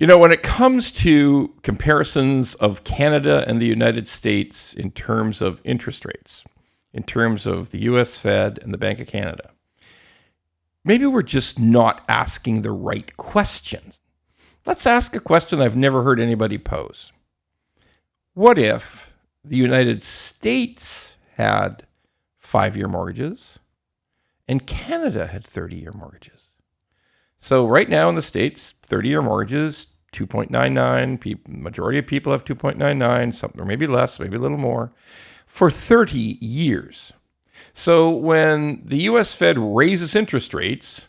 When it comes to comparisons of Canada and the United States in terms of interest rates, in terms of the US Fed and the Bank of Canada, maybe we're just not asking the right questions. Let's ask a question I've never heard anybody pose. What if the United States had 5-year mortgages and Canada had 30-year mortgages? So right now in the States, 30-year mortgages, 2.99. Majority of people have 2.99, something, or maybe less, maybe a little more, for 30 years. So when the U.S. Fed raises interest rates,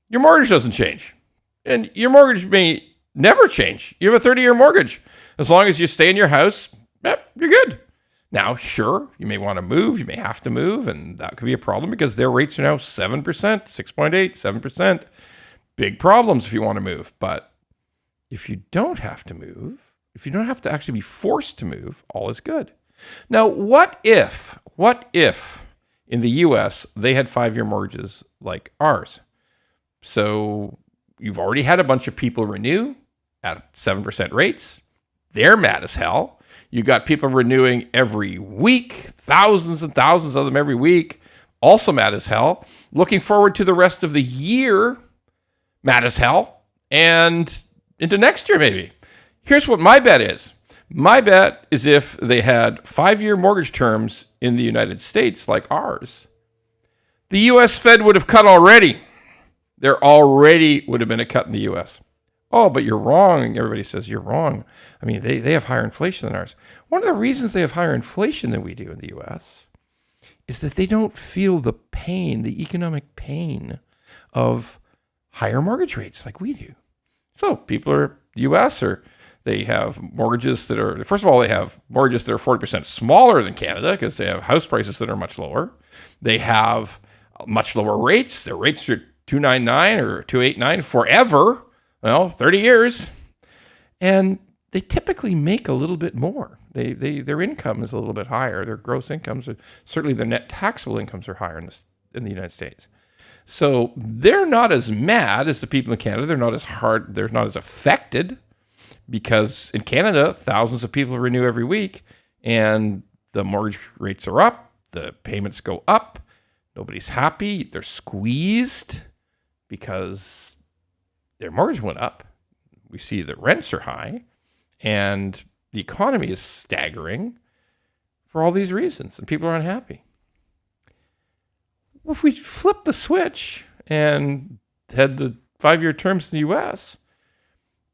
your mortgage doesn't change. And your mortgage may never change. You have a 30-year mortgage. As long as you stay in your house, you're good. Now, sure, you may want to move. You may have to move, and that could be a problem because their rates are now 7%, 6.8, 7%. Big problems if you want to move. But if you don't have to move, if you don't have to actually be forced to move, all is good. Now, what if in the US they had 5-year mortgages like ours? So you've already had a bunch of people renew at 7% rates. They're mad as hell. You got people renewing every week, thousands and thousands of them every week, also mad as hell. Looking forward to the rest of the year, mad as hell, and into next year maybe. Here's what my bet is. My bet is if they had 5-year mortgage terms in the United States like ours, the U.S. Fed would have cut already. There already would have been a cut in the U.S. Oh, but you're wrong. Everybody says you're wrong. I mean, they have higher inflation than ours. One of the reasons they have higher inflation than we do in the U.S. is that they don't feel the pain, the economic pain of higher mortgage rates like we do. So people are U.S. or they have mortgages that are, first of all, they have mortgages that are 40% smaller than Canada because they have house prices that are much lower. They have much lower rates. Their rates are 2.99 or 2.89 forever, 30 years. And they typically make a little bit more. Their income is a little bit higher. Their gross incomes, certainly their net taxable incomes are higher in the United States. So they're not as mad as the people in Canada. They're not as hard. They're not as affected because in Canada, thousands of people renew every week and the mortgage rates are up. The payments go up. Nobody's happy. They're squeezed because their mortgage went up. We see the rents are high and the economy is staggering for all these reasons and people are unhappy. If we flip the switch and had the 5-year terms in the U.S.,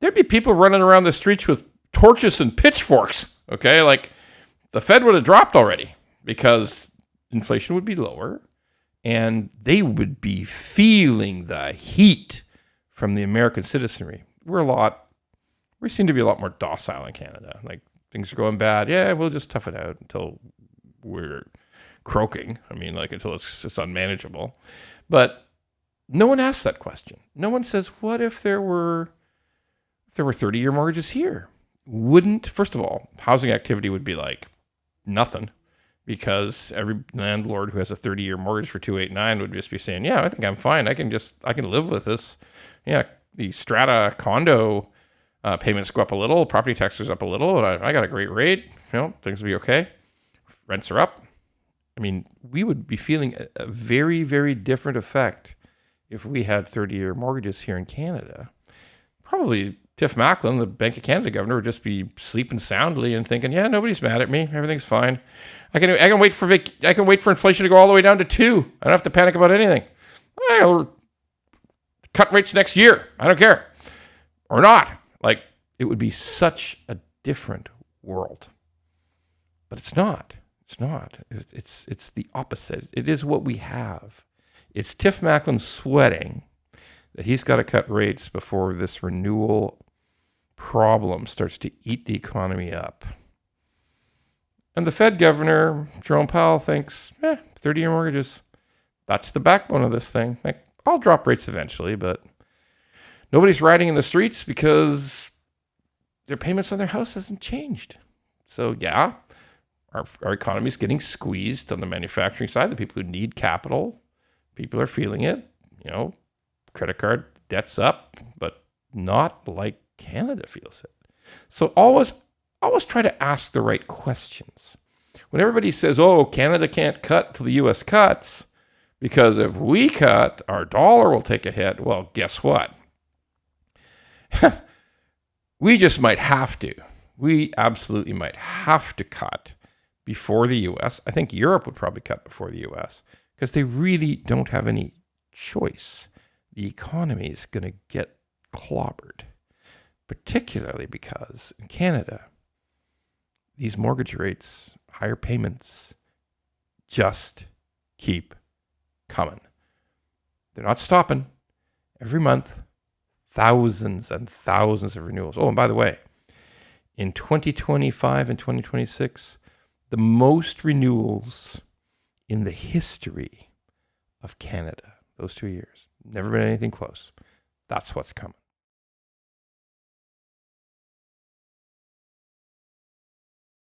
there'd be people running around the streets with torches and pitchforks, okay? Like the Fed would have dropped already because inflation would be lower and they would be feeling the heat from the American citizenry. We seem to be a lot more docile in Canada. Like things are going bad. Yeah, we'll just tough it out until we're croaking. Until it's unmanageable. But no one asks that question. No one says, what if there were 30-year mortgages here? First of all, housing activity would be like nothing because every landlord who has a 30-year mortgage for 2.89 would just be saying, yeah, I think I'm fine. I can live with this. Yeah, the strata condo payments go up a little, property taxes up a little, and I got a great rate. Things will be okay. Rents are up. We would be feeling a very, very different effect if we had 30-year mortgages here in Canada. Probably Tiff Macklem, the Bank of Canada governor, would just be sleeping soundly and thinking, yeah, nobody's mad at me. Everything's fine. I can wait for inflation to go all the way down to 2. I don't have to panic about anything. I'll cut rates next year. I don't care. Or not. It would be such a different world. But it's not. It's not. It's the opposite. It is what we have. It's Tiff Macklem sweating that he's got to cut rates before this renewal problem starts to eat the economy up. And the Fed governor, Jerome Powell, thinks, 30-year mortgages, that's the backbone of this thing. I'll drop rates eventually, but nobody's riding in the streets because their payments on their house hasn't changed. So yeah, our economy is getting squeezed on the manufacturing side. The people who need capital, people are feeling it. Credit card debt's up, but not like Canada feels it. So always try to ask the right questions. When everybody says, oh, Canada can't cut till the U.S. cuts, because if we cut, our dollar will take a hit. Well, guess what? We just might have to. We absolutely might have to cut before the U.S. I think Europe would probably cut before the U.S. because they really don't have any choice. The economy is going to get clobbered, particularly because in Canada, these mortgage rates, higher payments, just keep coming. They're not stopping. Every month, thousands and thousands of renewals. Oh, and by the way, in 2025 and 2026, the most renewals in the history of Canada, those 2 years. Never been anything close. That's what's coming.